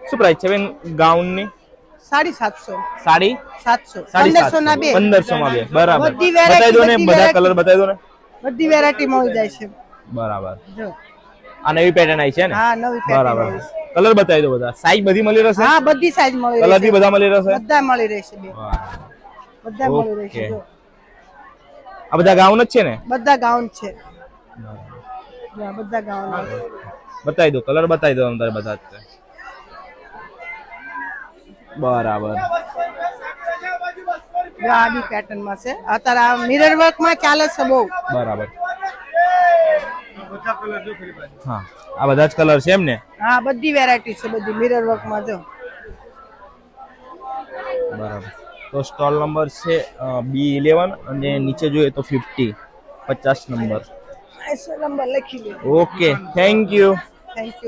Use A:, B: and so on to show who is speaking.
A: શું પ્રાઇસ છે બેન ગાઉન ની?
B: 750.
A: સાડી
B: 700.
A: 1500
B: ના બે.
A: 1500 માં બે. બરાબર.
B: બધી
A: બતાવી દો ને,
B: બધી
A: બધા કલર બતાવી દો ને.
B: બધી વેરાયટી મળી જાય છે.
A: બરાબર.
B: જો
A: આ નવી પેટર્ન આવી છે ને?
B: હા, નવી
A: બરાબર.
B: પેટર્ન.
A: કલર બતાવી દો બધા. સાઈઝ બધી મળી રહેશે?
B: હા, બધી સાઈઝ મળી રહેશે.
A: કલર બી બધા મળી રહેશે?
B: બધા મળી રહેશે બે. બધા મળી
A: ઓકે.
B: રહેશે જો.
A: આ બધા ગાઉન જ છે ને?
B: બધા ગાઉન છે. બધા ગાઉન
A: બતાવી દો, કલર બતાવી દો અંદર બધા જ છે. બરાબર.
B: આ બી પેટર્ન માં છે. અત્યારે આ મિરર વર્ક માં ચાલે છે બહુ.
A: બરાબર. હા, આ બધા જ કલર છે એમ ને?
B: હા, બધી વેરાયટી છે, બધી મિરર વર્ક માં જો.
A: બરાબર. તો સ્ટોલ નંબર છે B11 અને નીચે જોઈએ તો 50 નંબર.
B: નંબર લખી લો.
A: Okay, thank you.
B: Thank you.